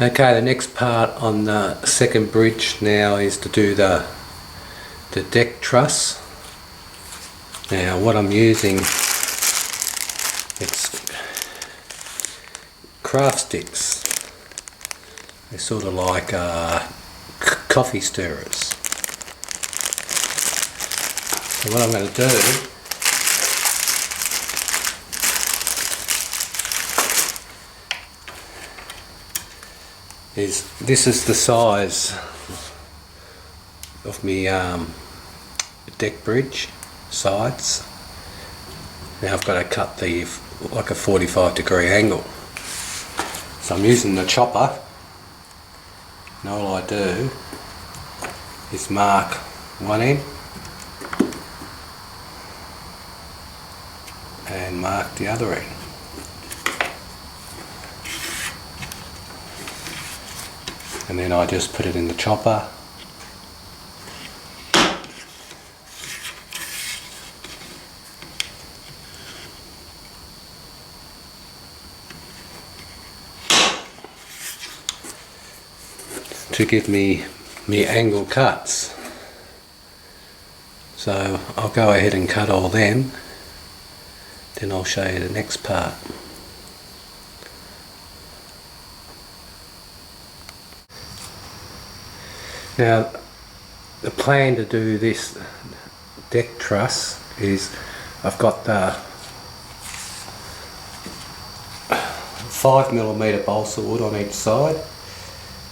Okay, the next part on the second bridge now is to do the deck truss. Now what I'm using, it's craft sticks. They're sort of like coffee stirrers. So what I'm going to do is, this is the size of my deck bridge sides. Now I've got to cut the like a 45-degree angle. So I'm using the chopper, and all I do is mark one end and mark the other end. And then I just put it in the chopper. To give me angle cuts. So I'll go ahead and cut all them, then I'll show you the next part. Now the plan to do this deck truss is, I've got the 5mm balsa wood on each side.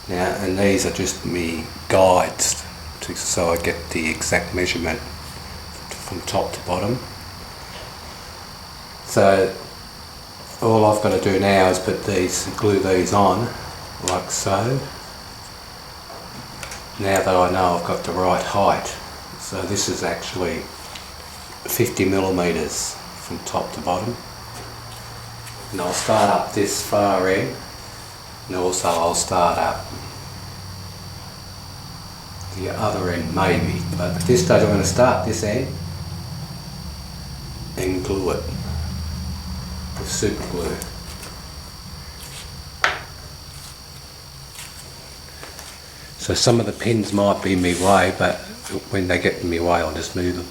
Now, and these are just me guides so I get the exact measurement from top to bottom. So all I've got to do now is glue these on like so. Now that I know I've got the right height. So this is actually 50mm from top to bottom. And I'll start up this far end, and also I'll start up the other end maybe, but at this stage I'm going to start this end and glue it with super glue. So some of the pins might be in my way, but when they get in my way I'll just move them.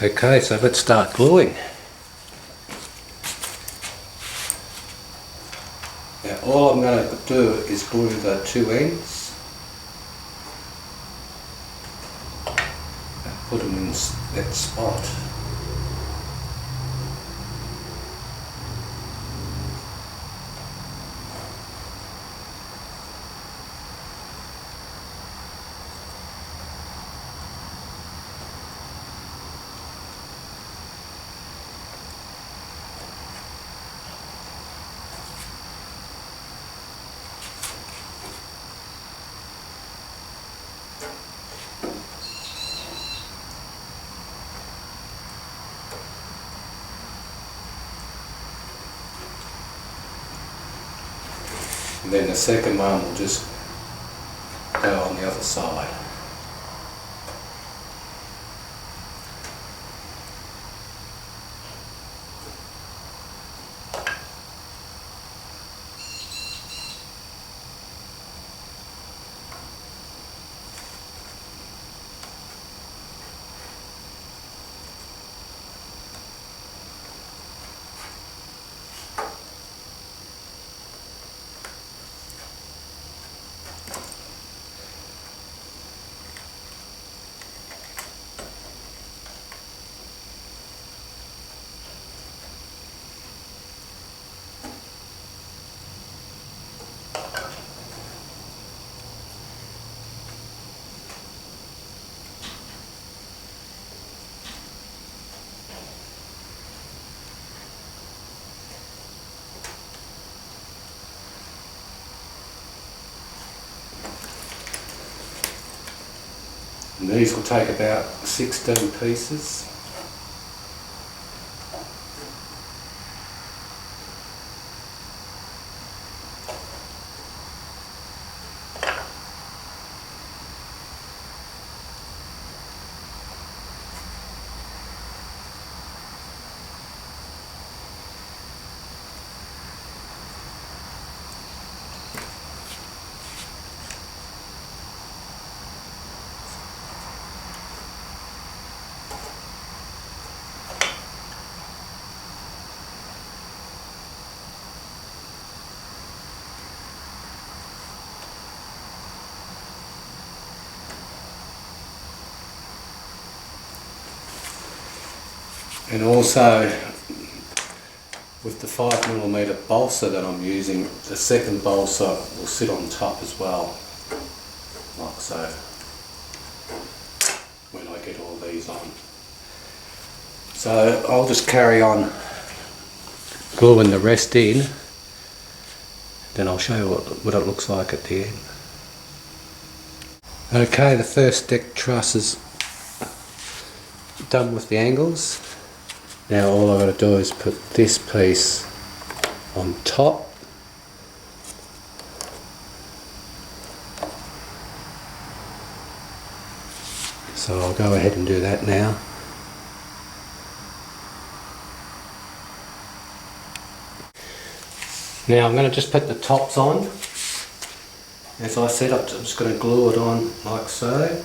Okay, so let's start gluing. Now all I'm going to do is glue the two ends and put them in that spot. And then the second one will just go on the other side. And these will take about 16 pieces. And also with the 5mm balsa that I'm using, the second balsa will sit on top as well, like so, when I get all these on. So I'll just carry on gluing the rest in, then I'll show you what it looks like at the end. Okay, the first deck truss is done with the angles. Now all I've got to do is put this piece on top. So I'll go ahead and do that now. Now I'm going to just put the tops on. As I said, I'm just going to glue it on like so.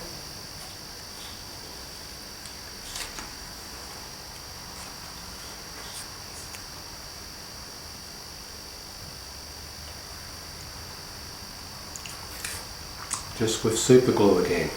Just with super glue again.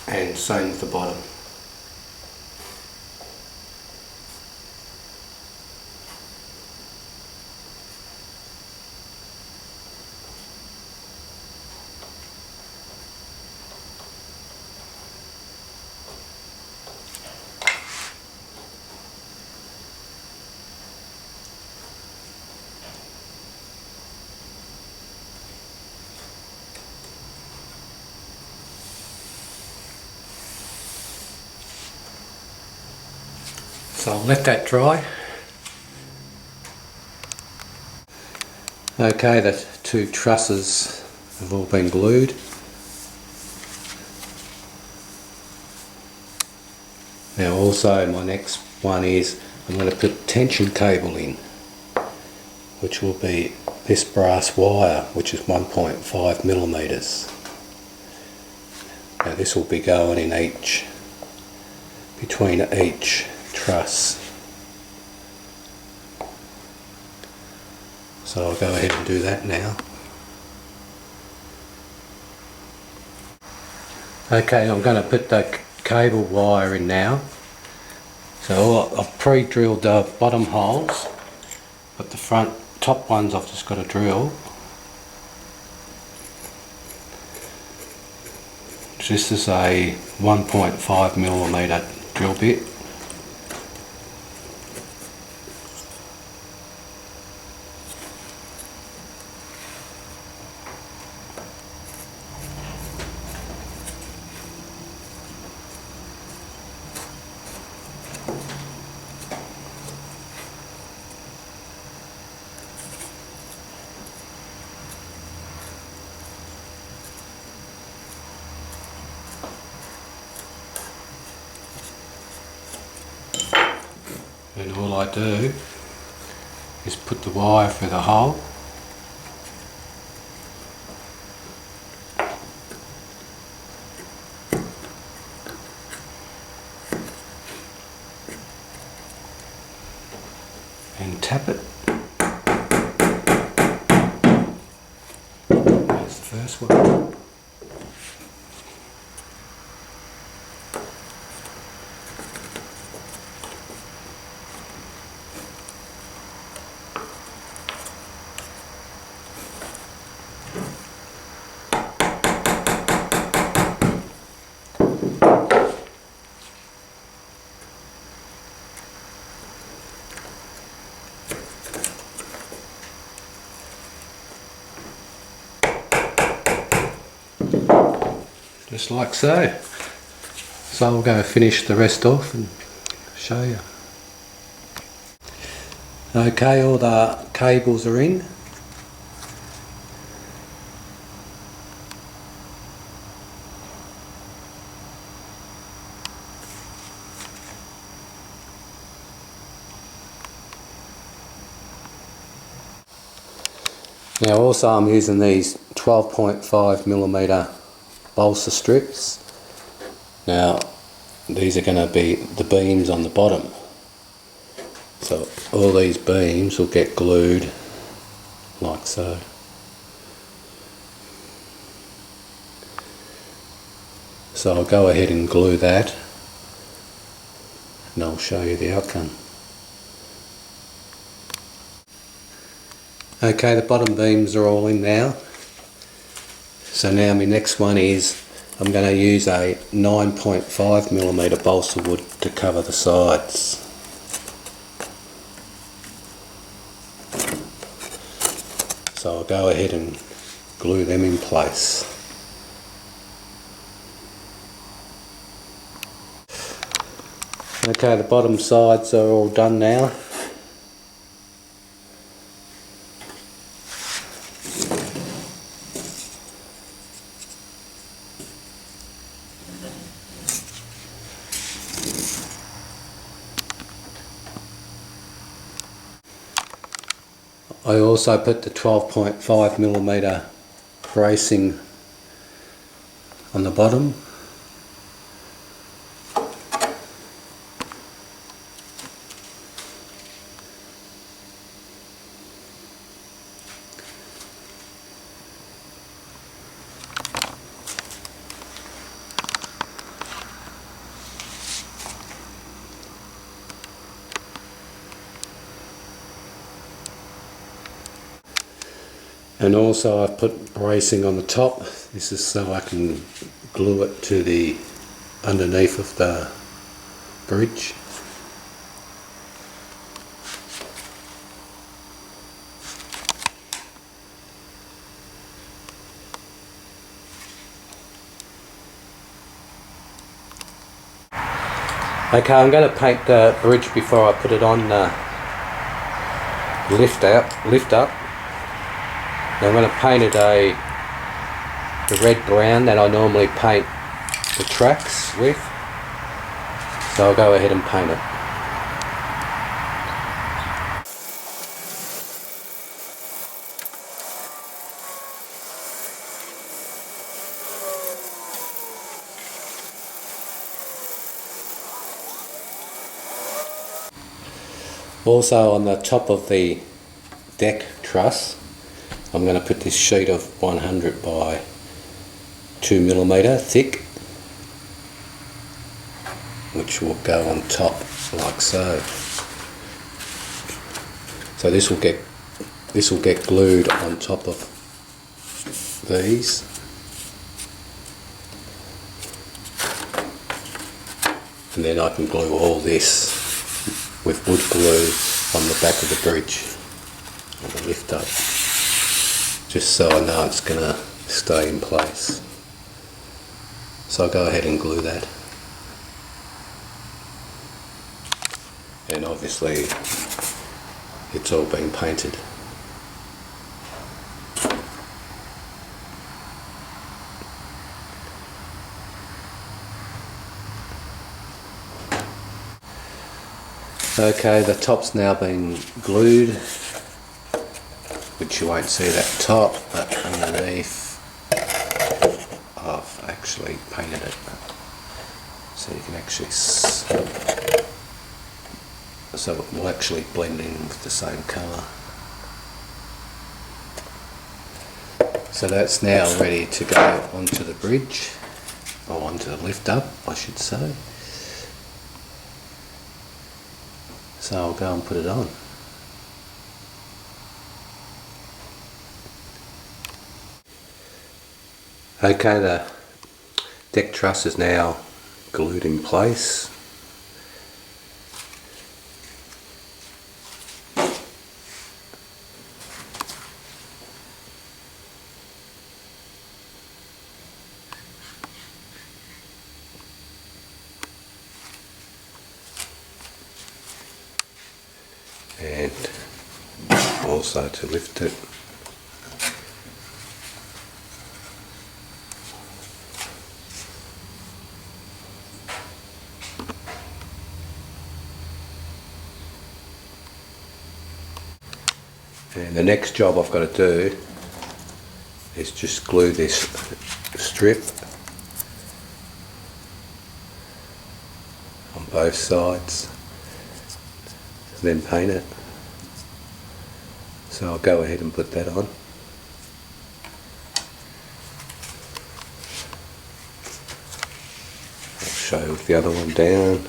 And same with the bottom. So I'll let that dry. Okay, the two trusses have all been glued. Now also my next one is I'm going to put tension cable in, which will be this brass wire, which is 1.5mm. Now this will be going in between each truss. So I'll go ahead and do that now. Okay, I'm going to put the cable wire in now. So I've pre-drilled the bottom holes, but the top ones I've just got to drill. This is a 1.5mm drill bit. And all I do is put the wire through the hole. And tap it. That's the first one. Just like so. So I'll go finish the rest off and show you. Okay, all the cables are in. Now also I'm using these 12.5mm balsa strips. Now these are going to be the beams on the bottom. So all these beams will get glued like so. So I'll go ahead and glue that and I'll show you the outcome. Okay, the bottom beams are all in now. So now my next one is I'm going to use a 9.5mm balsa wood to cover the sides. So I'll go ahead and glue them in place. Okay, the bottom sides are all done now. I also put the 12.5mm bracing on the bottom. And also I've put bracing on the top. This is so I can glue it to the underneath of the bridge. Okay, I'm going to paint the bridge before I put it on lift up. Now I'm going to paint it the red brown that I normally paint the tracks with. So I'll go ahead and paint it. Also on the top of the deck truss, I'm going to put this sheet of 100 by 2mm thick, which will go on top like so. So this will get glued on top of these. And then I can glue all this with wood glue on the back of the bridge, on the lift up, just so I know it's going to stay in place. So I'll go ahead and glue that. And obviously it's all been painted. Okay, the top's now been glued, which you won't see that top, but underneath I've actually painted it, so you can actually so it will actually blend in with the same colour. So that's now ready to go onto the bridge, or onto the lift up I should say. So I'll go and put it on. Okay, the deck truss is now glued in place. And also to lift it. And the next job I've got to do is just glue this strip on both sides and then paint it. So I'll go ahead and put that on. I'll show with the other one down.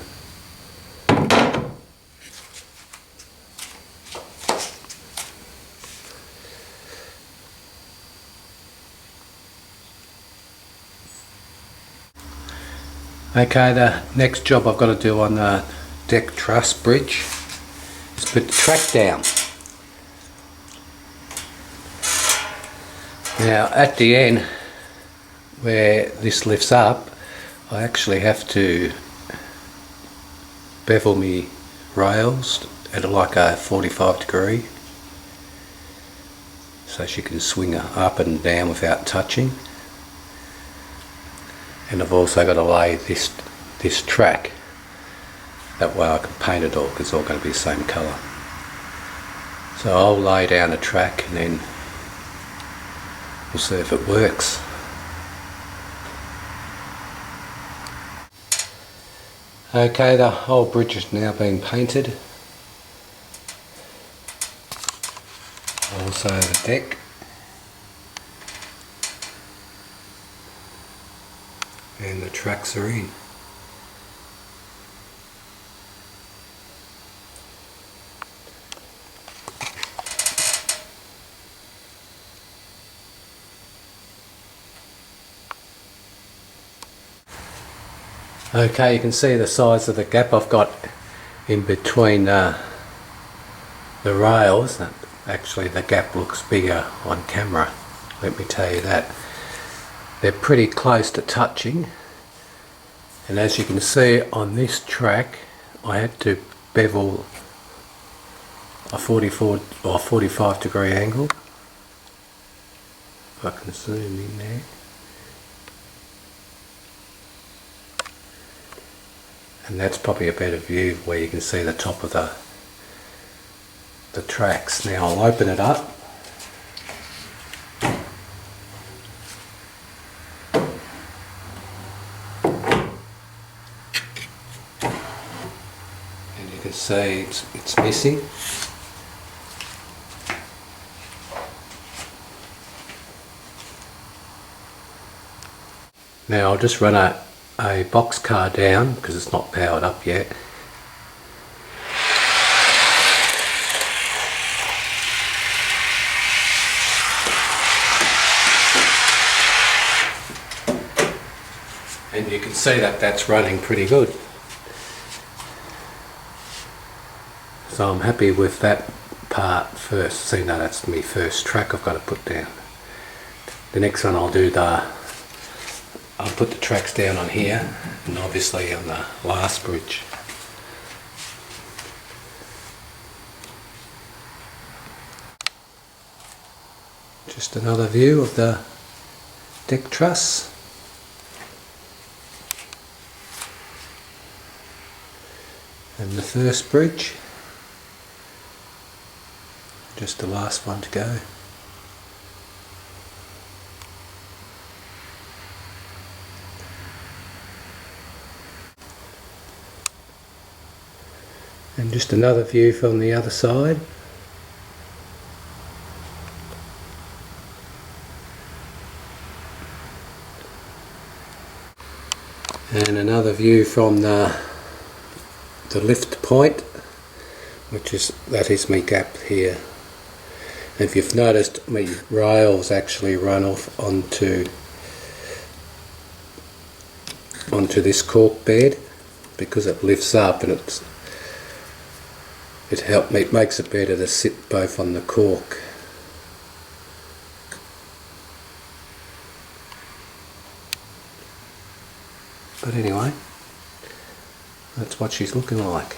Okay, the next job I've got to do on the deck truss bridge is put the track down. Now at the end where this lifts up, I actually have to bevel me rails at like a 45 degree so she can swing up and down without touching. And I've also got to lay this track, that way I can paint it all because it's all going to be the same colour. So I'll lay down a track and then we'll see if it works. Okay, the whole bridge is now being painted. Also the deck. And the tracks are in. Okay, you can see the size of the gap I've got in between the rails. Actually the gap looks bigger on camera, let me tell you that. They're pretty close to touching, and as you can see on this track I had to bevel a 44 or 45 degree angle. If I can zoom in there. And that's probably a better view where you can see the top of the tracks. Now I'll open it up. And you can see it's missing. Now I'll just run a box car down because it's not powered up yet. And you can see that that's running pretty good. So I'm happy with that part first. See, now that's my first track I've got to put down. The next one I'll put the tracks down on here and obviously on the last bridge. Just another view of the deck truss. And the first bridge. Just the last one to go. And just another view from the other side. And another view from the lift point, that is my gap here. And if you've noticed, my rails actually run off onto this cork bed because it lifts up and it makes it better to sit both on the cork. But anyway, that's what she's looking like.